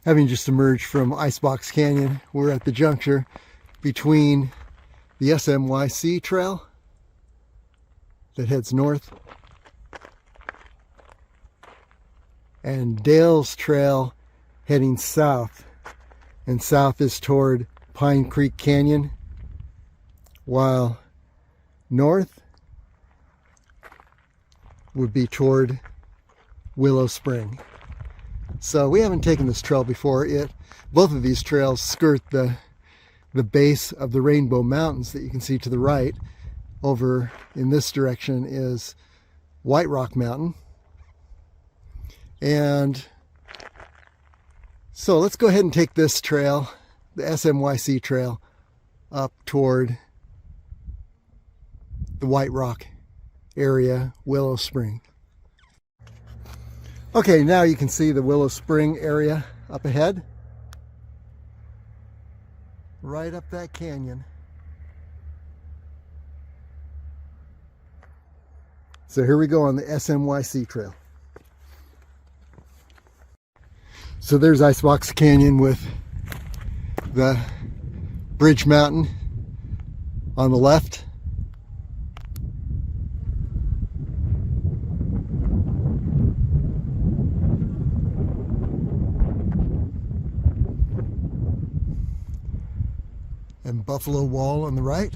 Having just emerged from Icebox Canyon, we're at the juncture between the SMYC Trail that heads north and Dale's Trail heading south. And south is toward Pine Creek Canyon, while north would be toward Willow Spring. So we haven't taken this trail before. Both of these trails skirt the base of the Rainbow Mountains that you can see to the right. Over in this direction is White Rock Mountain. And so let's go ahead and take this trail, the SMYC Trail, up toward the White Rock area, Willow Spring. Okay, now you can see the Willow Spring area up ahead. Right up that canyon. So here we go on the SMYC Trail. So there's Icebox Canyon with the Bridge Mountain on the left. And Buffalo Wall on the right.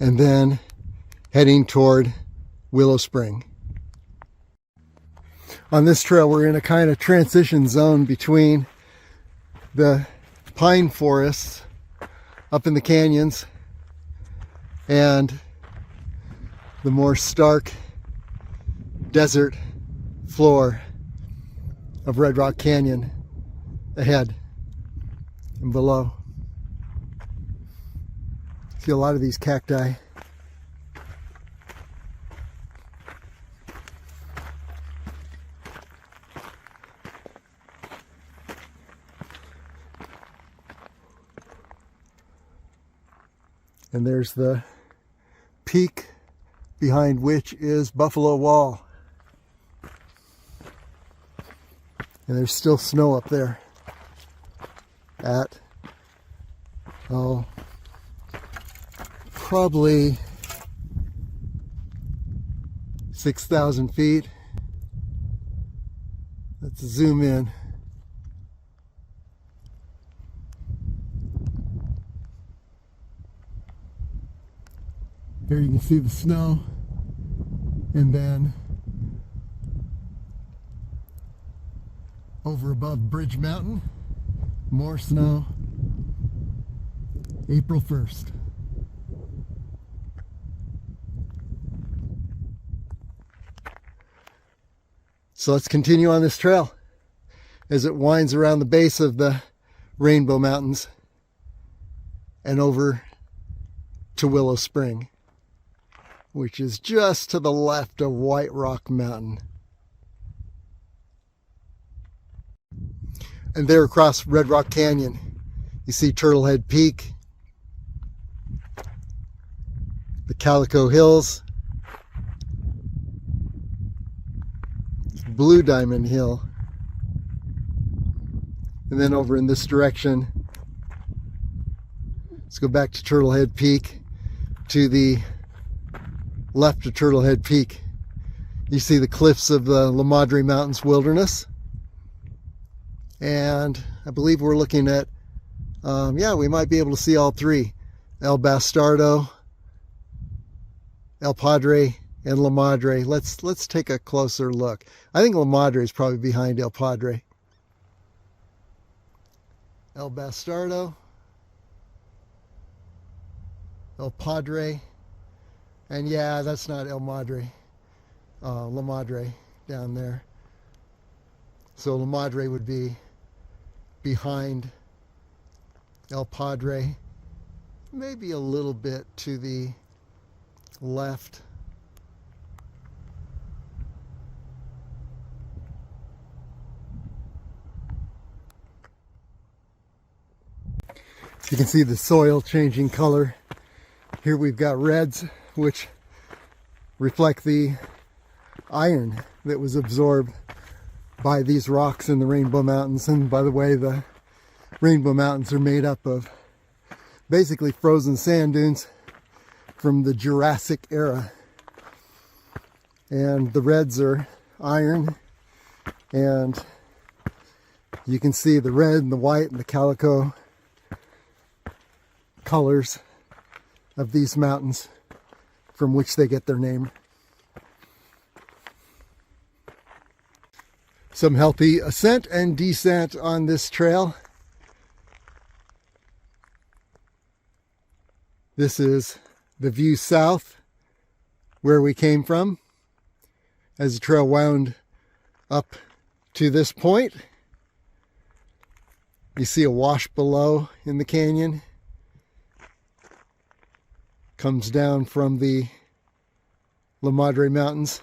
And then heading toward Willow Spring. On this trail, we're in a kind of transition zone between the pine forests up in the canyons and the more stark desert floor of Red Rock Canyon ahead and below. See a lot of these cacti. And there's the peak behind which is Buffalo Wall. And there's still snow up there at, probably 6,000 feet. Let's zoom in. Here you can see the snow, and then over above Bridge Mountain, more snow, April 1st. So let's continue on this trail as it winds around the base of the Rainbow Mountains and over to Willow Spring, which is just to the left of White Rock Mountain. And there across Red Rock Canyon, you see Turtlehead Peak, the Calico Hills, Blue Diamond Hill, and then over in this direction, let's go back to Turtlehead Peak. To the left of Turtlehead Peak, you see the cliffs of the La Madre Mountains Wilderness. And I believe we're looking at, we might be able to see all three. El Bastardo, El Padre, and La Madre. Let's take a closer look. I think La Madre is probably behind El Padre. El Bastardo, El Padre, and yeah, that's not El Madre. La Madre down there. So La Madre would be behind El Padre, maybe a little bit to the left. You can see the soil changing color Here we've got reds, which reflect the iron that was absorbed by these rocks in the Rainbow Mountains. And by the way, the Rainbow Mountains are made up of basically frozen sand dunes from the Jurassic era. And the reds are iron, and you can see the red and the white and the calico colors of these mountains from which they get their name. Some healthy ascent and descent on this trail. This is the view south where we came from as the trail wound up to this point. You see a wash below in the canyon. Comes down from the La Madre Mountains.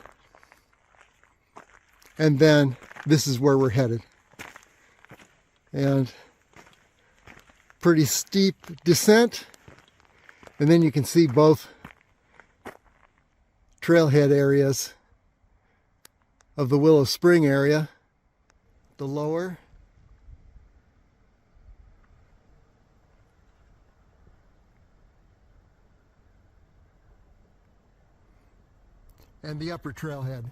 And then this is where we're headed. And pretty steep descent. And then you can see both trailhead areas of the Willow Spring area. The lower and the upper trailhead.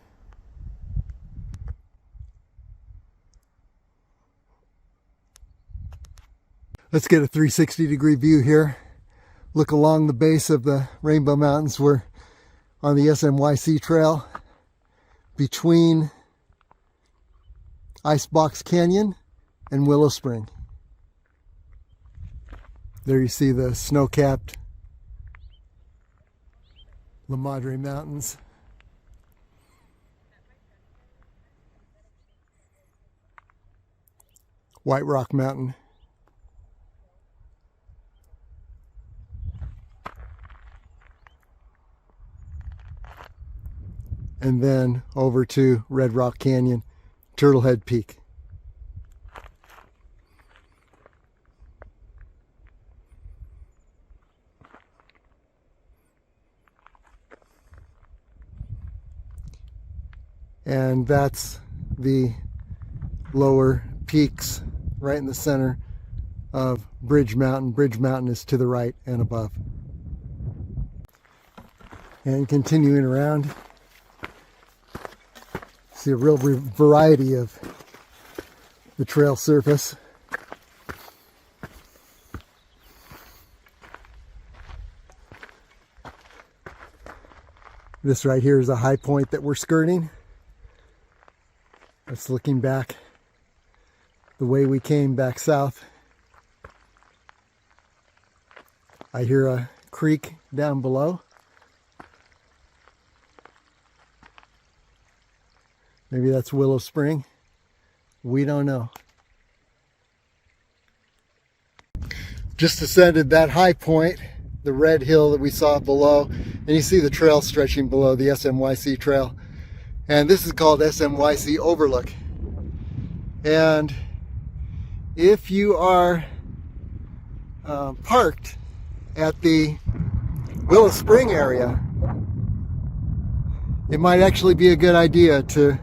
Let's get a 360-degree view here. Look along the base of the Rainbow Mountains. We're on the SMYC Trail between Icebox Canyon and Willow Spring. There you see the snow-capped La Madre Mountains. White Rock Mountain. And then over to Red Rock Canyon, Turtlehead Peak. And that's the lower peaks right in the center of Bridge Mountain. Bridge Mountain is to the right and above. And continuing around, see a real variety of the trail surface. This right here is a high point that we're skirting. That's looking back the way we came back south. I hear a creek down below. Maybe that's Willow Spring. We don't know. Just ascended that high point, the red hill that we saw below, and you see the trail stretching below, the SMYC Trail. And this is called SMYC Overlook. And if you are parked at the Willow Spring area, it might actually be a good idea to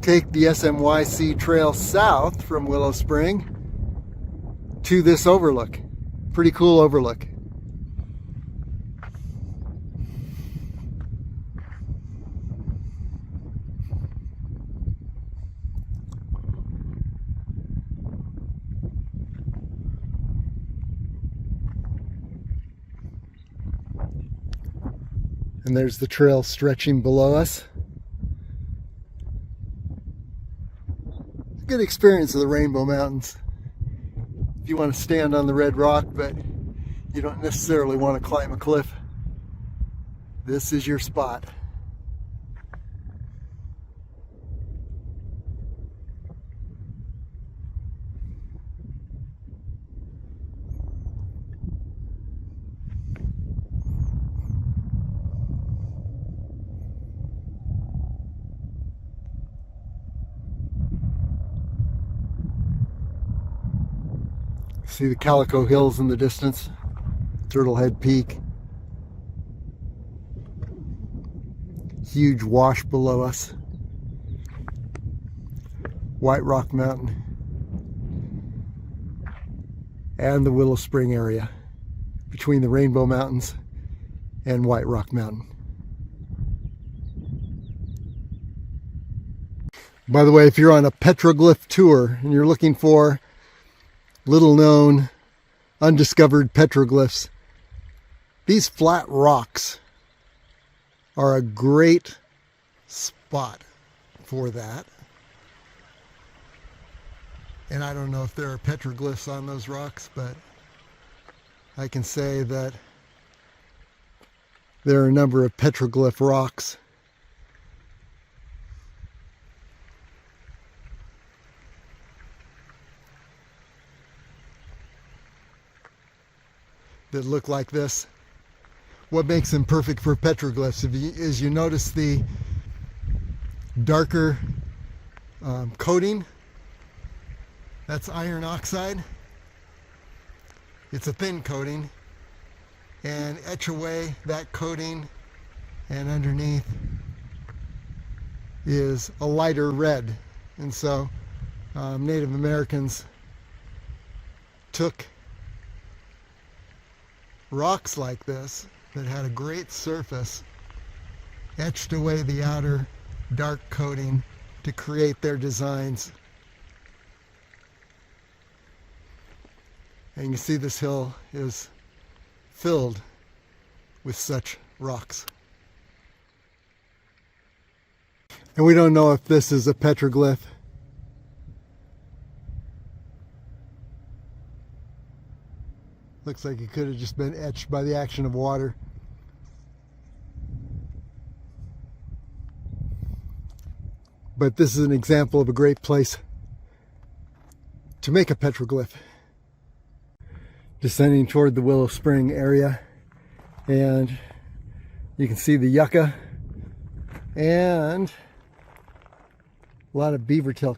take the SMYC Trail south from Willow Spring to this overlook. Pretty cool overlook. And there's the trail stretching below us. Good experience of the Rainbow Mountains. If you want to stand on the red rock, but you don't necessarily want to climb a cliff, this is your spot. See the Calico Hills in the distance, Turtlehead Peak. huge wash below us. White Rock Mountain and the Willow Spring area between the Rainbow Mountains and White Rock Mountain. By the way, if you're on a petroglyph tour and you're looking for little known undiscovered petroglyphs, these flat rocks are a great spot for that. And I don't know if there are petroglyphs on those rocks, but I can say that there are a number of petroglyph rocks that look like this. What makes them perfect for petroglyphs is you notice the darker coating. That's iron oxide. It's a thin coating, and etch away that coating, and underneath is a lighter red. And so Native Americans took rocks like this that had a great surface, etched away the outer dark coating to create their designs. And you can see this hill is filled with such rocks. And we don't know if this is a petroglyph. Looks like it could have just been etched by the action of water. But this is an example of a great place to make a petroglyph. Descending toward the Willow Spring area, and you can see the yucca and a lot of beavertail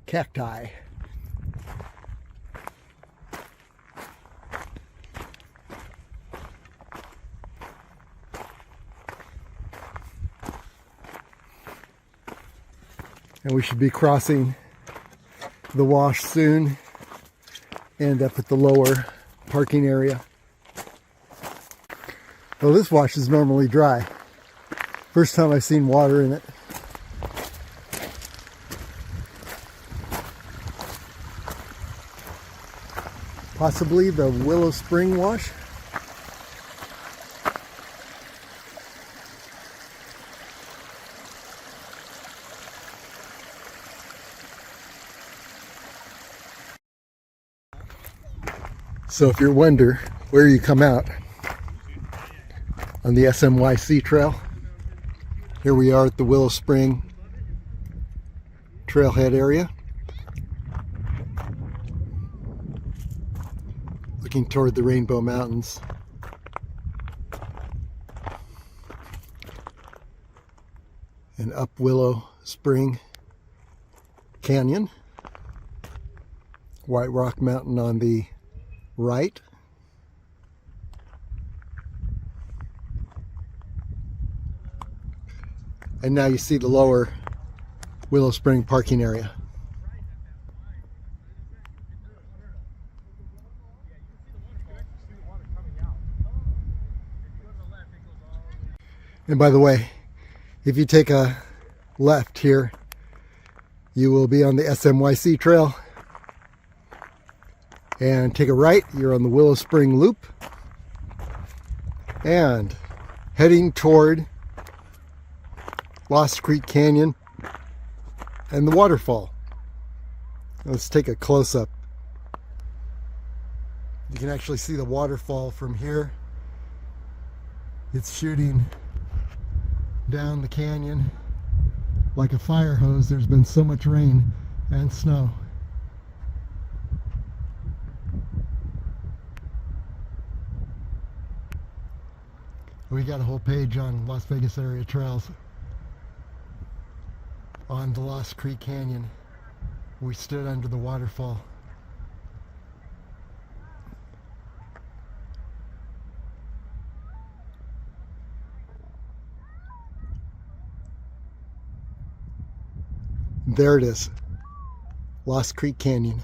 cacti. And we should be crossing the wash soon. End up at the lower parking area. Well, this wash is normally dry. First time I've seen water in it. Possibly the Willow Spring wash. So if you wonder where you come out on the SMYC Trail, here we are at the Willow Spring Trailhead area, looking toward the Rainbow Mountains. And up Willow Spring Canyon, White Rock Mountain on the right, and now you see the lower Willow Spring parking area. And by the way, if you take a left here, you will be on the SMYC Trail. And take a right, you're on the Willow Spring Loop. And heading toward Lost Creek Canyon and the waterfall. Let's take a close-up. You can actually see the waterfall from here. It's shooting down the canyon like a fire hose. There's been so much rain and snow. We got a whole page on Las Vegas area trails on the Lost Creek Canyon. We stood under the waterfall. There it is. Lost Creek Canyon.